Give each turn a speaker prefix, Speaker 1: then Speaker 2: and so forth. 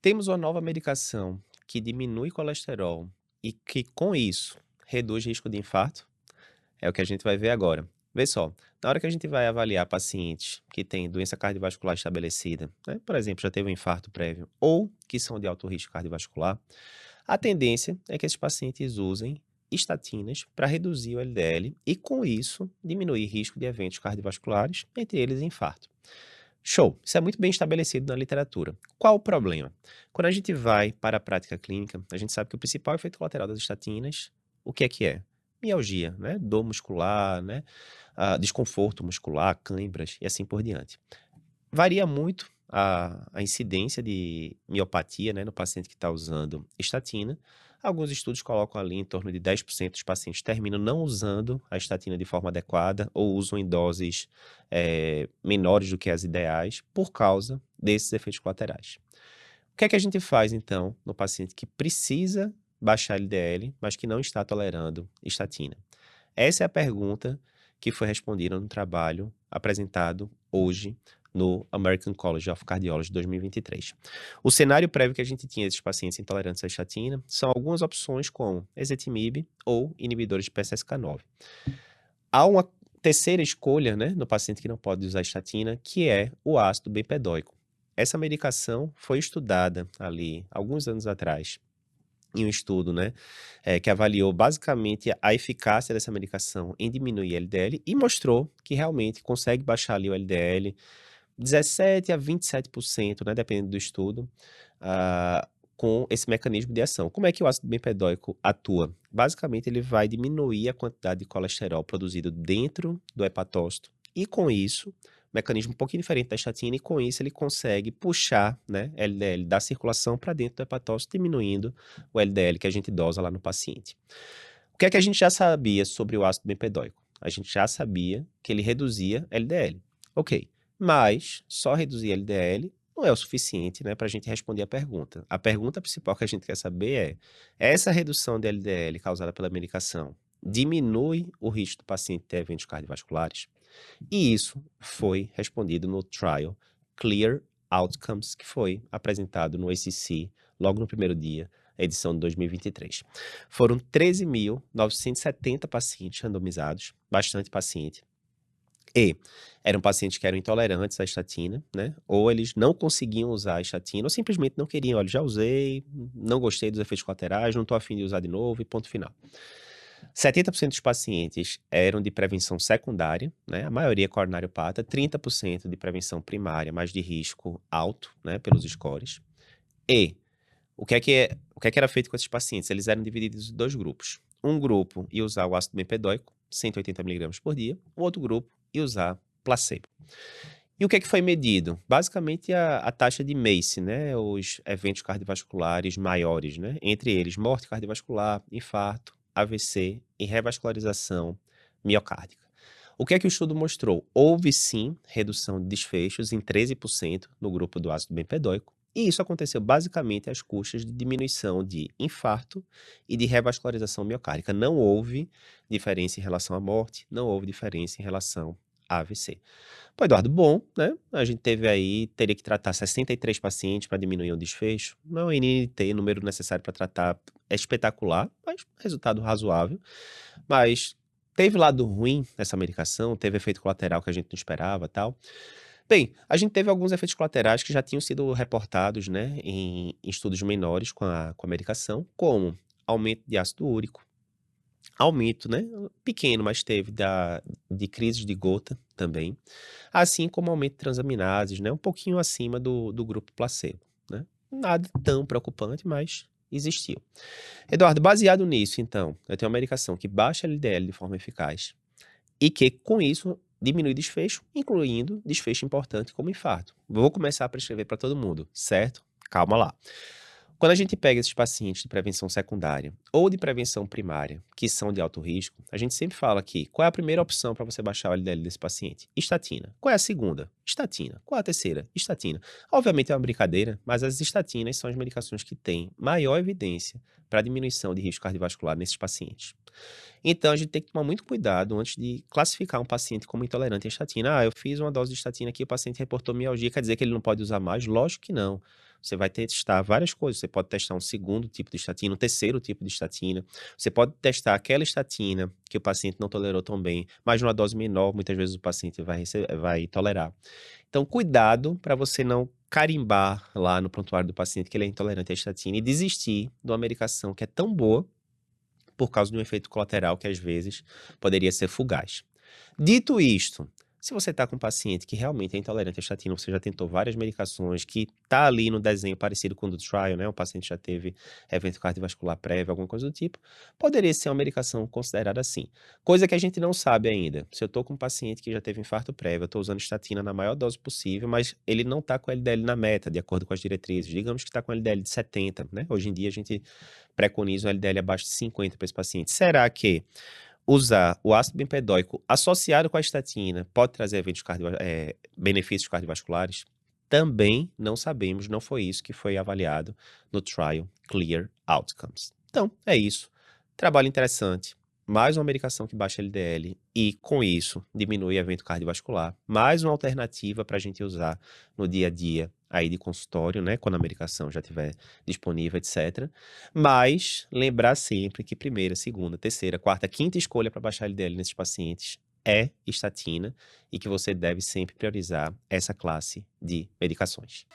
Speaker 1: Temos uma nova medicação que diminui colesterol e que, com isso, reduz risco de infarto? É o que a gente vai ver agora. Vê só, na hora que a gente vai avaliar pacientes que têm doença cardiovascular estabelecida, né, por exemplo, já teve um infarto prévio ou que são de alto risco cardiovascular, a tendência é que esses pacientes usem estatinas para reduzir o LDL e, com isso, diminuir risco de eventos cardiovasculares, entre eles infarto. Show! Isso é muito bem estabelecido na literatura. Qual o problema? Quando a gente vai para a prática clínica, a gente sabe que o principal efeito colateral das estatinas, o que é que é? Mialgia, né? Dor muscular, né? Desconforto muscular, cãibras e assim por diante. Varia muito a incidência de miopatia, né, no paciente que está usando estatina. Alguns estudos colocam ali em torno de 10% dos pacientes terminam não usando a estatina de forma adequada ou usam em doses menores do que as ideais por causa desses efeitos colaterais. O que é que a gente faz, então, no paciente que precisa baixar LDL, mas que não está tolerando estatina? Essa é a pergunta que foi respondida no trabalho apresentado hoje no American College of Cardiology 2023. O cenário prévio que a gente tinha desses pacientes intolerantes à estatina são algumas opções como ezetimibe ou inibidores de PCSK9. Há uma terceira escolha, né, no paciente que não pode usar estatina, que é o ácido bempedóico. Essa medicação foi estudada ali alguns anos atrás em um estudo, né, que avaliou basicamente a eficácia dessa medicação em diminuir LDL e mostrou que realmente consegue baixar ali o LDL 17 a 27%, né, dependendo do estudo, com esse mecanismo de ação. Como é que o ácido bempedóico atua? Basicamente, ele vai diminuir a quantidade de colesterol produzido dentro do hepatócito e, com isso, mecanismo um pouquinho diferente da estatina, e com isso ele consegue puxar, né, LDL da circulação para dentro do hepatócito, diminuindo o LDL que a gente dosa lá no paciente. O que é que a gente já sabia sobre o ácido bempedóico? A gente já sabia que ele reduzia LDL. Ok, mas só reduzir LDL não é o suficiente, né, para a gente responder a pergunta. A pergunta principal que a gente quer saber é: essa redução de LDL causada pela medicação diminui o risco do paciente ter eventos cardiovasculares? E isso foi respondido no trial Clear Outcomes, que foi apresentado no ACC logo no primeiro dia, edição de 2023. Foram 13.970 pacientes randomizados, bastante paciente, e eram pacientes que eram intolerantes à estatina, né? Ou eles não conseguiam usar a estatina, ou simplesmente não queriam. Olha, já usei, não gostei dos efeitos colaterais, não estou afim de usar de novo, e ponto final. 70% dos pacientes eram de prevenção secundária, né? A maioria coronariopata, 30% de prevenção primária, mas de risco alto, né? Pelos scores. E o que é que era feito com esses pacientes? Eles eram divididos em dois grupos. Um grupo ia usar o ácido bempedóico, 180 miligramas por dia. O outro grupo ia usar placebo. E o que é que foi medido? Basicamente a taxa de MACE, né? Os eventos cardiovasculares maiores, né? Entre eles, morte cardiovascular, infarto, AVC e revascularização miocárdica. O que é que o estudo mostrou? Houve sim redução de desfechos em 13% no grupo do ácido bempedóico, e isso aconteceu basicamente às custas de diminuição de infarto e de revascularização miocárdica. Não houve diferença em relação à morte, não houve diferença em relação a AVC. Pô, Eduardo, bom, né? A gente teria que tratar 63 pacientes para diminuir o desfecho. Não é um NNT, o número necessário para tratar é espetacular, mas resultado razoável. Mas teve lado ruim nessa medicação, teve efeito colateral que a gente não esperava, tal. Bem, a gente teve alguns efeitos colaterais que já tinham sido reportados, né, em estudos menores com a medicação, como aumento de ácido úrico, aumento, né, pequeno, mas teve de crises de gota também, assim como aumento de transaminases, né, um pouquinho acima do grupo placebo, né. Nada tão preocupante, mas existiu. Eduardo, baseado nisso, então, eu tenho uma medicação que baixa LDL de forma eficaz e que, com isso, diminui desfecho, incluindo desfecho importante como infarto. Vou começar a prescrever para todo mundo, certo? Calma lá. Quando a gente pega esses pacientes de prevenção secundária ou de prevenção primária, que são de alto risco, a gente sempre fala aqui, qual é a primeira opção para você baixar o LDL desse paciente? Estatina. Qual é a segunda? Estatina. Qual é a terceira? Estatina. Obviamente é uma brincadeira, mas as estatinas são as medicações que têm maior evidência para diminuição de risco cardiovascular nesses pacientes. Então, a gente tem que tomar muito cuidado antes de classificar um paciente como intolerante à estatina. Eu fiz uma dose de estatina aqui, o paciente reportou mialgia, quer dizer que ele não pode usar mais? Lógico que não. Você vai testar várias coisas. Você pode testar um segundo tipo de estatina, um terceiro tipo de estatina. Você pode testar aquela estatina que o paciente não tolerou tão bem, mas numa dose menor, muitas vezes o paciente vai tolerar. Então, cuidado para você não carimbar lá no prontuário do paciente que ele é intolerante à estatina e desistir de uma medicação que é tão boa por causa de um efeito colateral que às vezes poderia ser fugaz. Dito isto, se você está com um paciente que realmente é intolerante à estatina, você já tentou várias medicações, que está ali no desenho parecido com o do trial, né? O paciente já teve evento cardiovascular prévio, alguma coisa do tipo, poderia ser uma medicação considerada assim. Coisa que a gente não sabe ainda. Se eu estou com um paciente que já teve infarto prévio, eu estou usando estatina na maior dose possível, mas ele não está com LDL na meta, de acordo com as diretrizes. Digamos que está com LDL de 70, né? Hoje em dia a gente preconiza um LDL abaixo de 50 para esse paciente. Será que usar o ácido bempedóico associado com a estatina pode trazer benefícios cardiovasculares? Também não sabemos, não foi isso que foi avaliado no trial Clear Outcomes. Então, é isso. Trabalho interessante. Mais uma medicação que baixa LDL e, com isso, diminui evento cardiovascular. Mais uma alternativa para a gente usar no dia a dia aí de consultório, né? Quando a medicação já estiver disponível, etc. Mas lembrar sempre que primeira, segunda, terceira, quarta, quinta escolha para baixar LDL nesses pacientes é estatina e que você deve sempre priorizar essa classe de medicações.